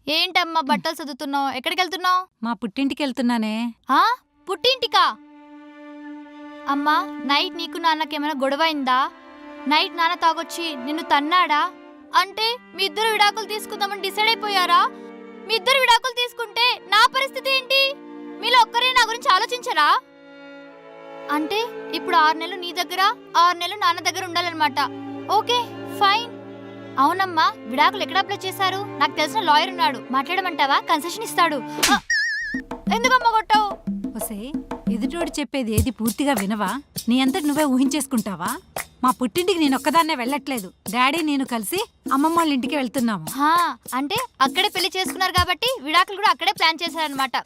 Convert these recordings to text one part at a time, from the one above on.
ఏంటమ్మా బట్టలు చదువుతున్నావు? ఎక్కడికి వెళ్తున్నావు? మా పుట్టింటికి వెళ్తున్నానే. పుట్టింటికా? అమ్మా, నైట్ నీకు నాన్నకేమైనా గొడవ అయిందా? నైట్ నాన్న తాగొచ్చి నిన్ను తన్నాడా? అంటే మీ ఇద్దరు విడాకులు తీసుకుందామని డిసైడ్ అయిపోయారా? మీ ఇద్దరు విడాకులు తీసుకుంటే నా పరిస్థితి ఏంటి? మీలో ఒక్కరే నా గురించి ఆలోచించరా? అంటే ఇప్పుడు 6 నెలలు నీ దగ్గర 6 నెలలు నాన్న దగ్గర ఉండాలన్నమాట. Okay fine. అవునమ్మా, విడాకులు ఎక్కడ అప్లై చేశారు? నాకు తెలిసిన లాయర్ ఉన్నాడు, మాట్లాడమంటావా? కన్సెషన్ ఇస్తాడు. ఎందుకమ్మా కొట్టావు? ఒసే, ఎదుటోడు చెప్పేది ఏది పూర్తిగా వినవా? నీ అంతటి నువ్వే ఊహించేసుకుంటావా? మా పుట్టింటికి నేను ఒక్కదాన్నే వెళ్ళట్లేదు. డాడీ నేను కలిసి అమ్మమ్మ వాళ్ళ ఇంటికి వెళ్తున్నాము. అంటే అక్కడే పెళ్లి చేసుకున్నారు కాబట్టి విడాకులు కూడా అక్కడే ప్లాన్ చేశారనమాట.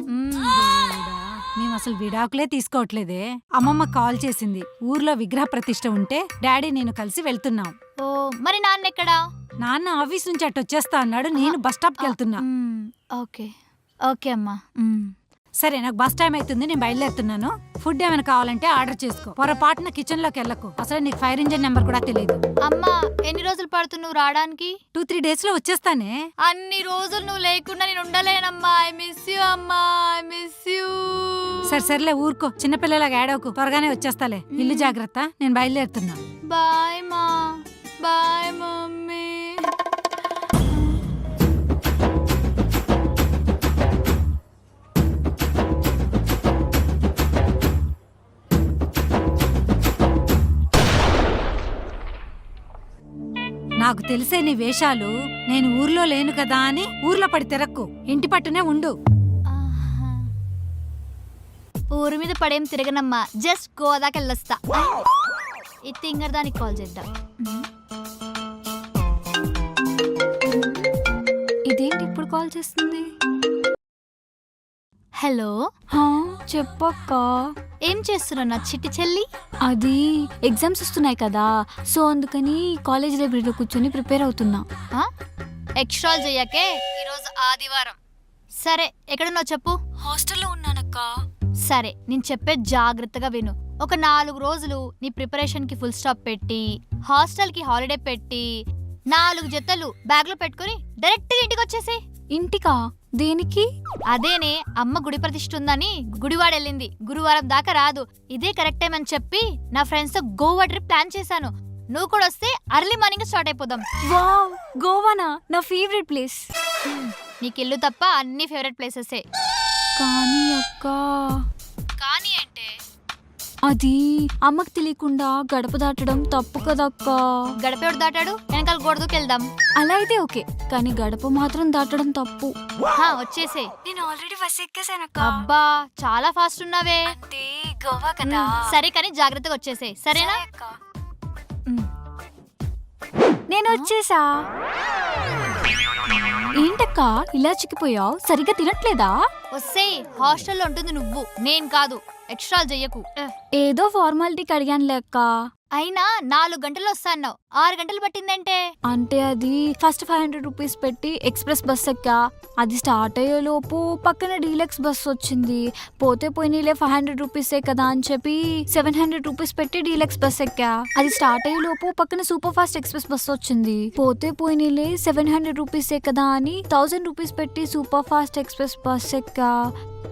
మేము అసలు విడాకులే తీసుకోవట్లేదే. అమ్మమ్మ కాల్ చేసింది, ఊర్లో విగ్రహ ప్రతిష్ఠ ఉంటే డాడీ నేను కలిసి వెళ్తున్నాం. ఓ, మరి నాన్న ఎక్కడా? నాన్న ఆఫీస్ నుంచి అటు వచ్చేస్తా అన్నాడు. నేను బస్ స్టాప్కి వెళ్తున్నా. ఓకే ఓకే అమ్మా. సరే, నాకు బస్ టైం అవుతుంది, నేను బయలుదేరుతున్నాను. ఫుడ్ ఏమైనా కావాలంటే ఆర్డర్ చేసుకో. పొరపాటున కిచెన్ లోకి వెళ్ళకు. అసలు నీకు ఫైర్ ఇంజిన్ నెంబర్ కూడా తెలియదు. అమ్మా, ఎన్ని రోజులు పడుతుంది నువ్వు రావడానికి? 2-3 days లో వచ్చేస్తానే. అన్ని రోజులు నువ్వు లేకుండా నేను ఉండలేనమ్మా. ఐ మిస్ యూ అమ్మా, ఐ మిస్ యూ. సర్లే ఊరుకో, చిన్నపిల్లలాగా ఏడవకు. త్వరగానే వచ్చేస్తాలే. ఇల్లు జాగ్రత్త, నేను బయలుదేరుతున్నా. బాయ్ మా. Bye mummy. నాకు తెలిసే నీ వేషాలు. నేను ఊర్లో లేను కదా అని ఊర్లో పడి తిరక్కు. ఇంటి పట్టునే ఉండు. ఊరి మీద పడేం తిరగనమ్మా, జస్ట్ గోదాకి వెళ్ళొస్తా. ఈ తింగర్ దానికి కాల్ చేద్దాం. ఇదేంటి ఇప్పుడు కాల్ చేస్తుంది? హలో, చెప్పక్క. ఏం చేస్తున్నావు నా చిట్టి చెల్లి? అది ఎగ్జామ్స్ వస్తున్నాయి కదా, సో అందుకని కాలేజ్ లైబ్రరీలో కూర్చొని ప్రిపేర్ అవుతున్నా. ఎక్స్ట్రా చెయ్యకే, ఈరోజు ఆదివారం. సరే, ఎక్కడున్నావు చెప్పు. హాస్టల్లో ఉన్నానక్క. సరే, నేను చెప్పే జాగ్రత్తగా విను. ఒక 4 రోజులు నీ ప్రిపరేషన్ కి ఫుల్ స్టాప్ పెట్టి, హాస్టల్ కి హాలిడే పెట్టి, 4 జతలు బ్యాగ్ లో పెట్టుకుని డైరెక్ట్ గా ఇంటికి వచ్చేసి. ఇంటికా? దేనికి? అదేనే, అమ్మ గుడి ప్రతిష్ఠ ఉందని గుడివాడెళ్ళింది. గురువారం దాకా రాదు. ఇదే కరెక్ట్ టైం అని చెప్పి నా ఫ్రెండ్స్ తో గోవా ట్రిప్ ప్లాన్ చేశాను. నువ్వు కూడా వస్తే అర్లీ మార్నింగ్ స్టార్ట్ అయిపోదాం. వావ్, గోవానా? నా ఫేవరెట్ ప్లేస్. నీకు ఇల్లు తప్ప అన్ని ఫేవరెట్ ప్లేసెసే. కానీ అక్క, కానీ అంటే అది అమ్మకి తెలియకుండా గడప దాటడం తప్పు కదక్క. గడపేడు దాటాడు, వెనకాల గోడదూకి వెళ్దాం. అలా అయితే ఓకే, కానీ గడప మాత్రం దాటడం తప్పు. వచ్చేసే. నేను ఆల్రెడీ బస్ ఎక్కేసానక్క. అబ్బా, చాలా ఫాస్ట్ ఉన్నావే. అంటే గోవా కదా. సరే, కానీ జాగ్రత్తగా వచ్చేసే, సరేనా? నేను వచ్చేసా. ఏంటక్క ఇలా చిక్కిపోయావు? సరిగ్గా తినట్లేదా? వస్తే హాస్టల్లో ఉంటుంది నువ్వు, నేను కాదు. ఎక్స్ట్రా చెయ్యకు. ఏదో ఫార్మాలిటీకి అడిగాను లెక్క. అయినా 4 గంటలు వస్తాన్నావు, 6 గంటలు పట్టిందంటే. అంటే అది ఫస్ట్ 500 రూపీస్ పెట్టి ఎక్స్ప్రెస్ బస్ ఎక్కా. అది స్టార్ట్ అయ్యే లోపు పక్కన డీలక్స్ బస్ వచ్చింది. పోతే పోయినీలే 500 రూపీసే కదా అని చెప్పి 700 రూపీస్ పెట్టి డీలక్స్ బస్ ఎక్కా. అది స్టార్ట్ అయ్యే లోపు పక్కన సూపర్ ఫాస్ట్ ఎక్స్ప్రెస్ బస్ వచ్చింది. పోతే పోయినీలే 700 రూపీసే కదా అని 1000 రూపీస్ పెట్టి సూపర్ ఫాస్ట్ ఎక్స్ప్రెస్ బస్ ఎక్కా.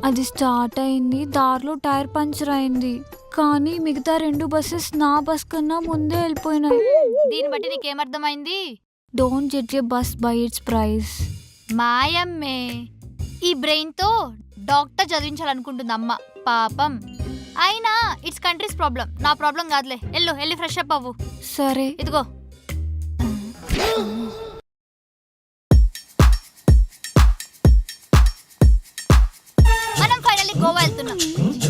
అది స్టార్ట్ అయింది, దారిలో టైర్ పంచర్ అయింది. కానీ మిగతా 2 బస్సెస్ నా బస్ కన్నా ముందే వెళ్ళిపోయినాయి. దీన్ని బట్టి నీకేమర్థమైంది? Don't judge a bus by its price. మాయమ్మే, ఈ బ్రెయిన్ తో డాక్టర్ చదివించాలనుకుంటుంది అమ్మ, పాపం. అయినా ఇట్స్ కంట్రీస్ ప్రాబ్లం, నా ప్రాబ్లం కాదులే. వెళ్ళి ఫ్రెష్ అప్ అవ్వు. సరే, ఇదిగో. మనం ఫైనల్లీ గోవా వెళ్తున్నాం.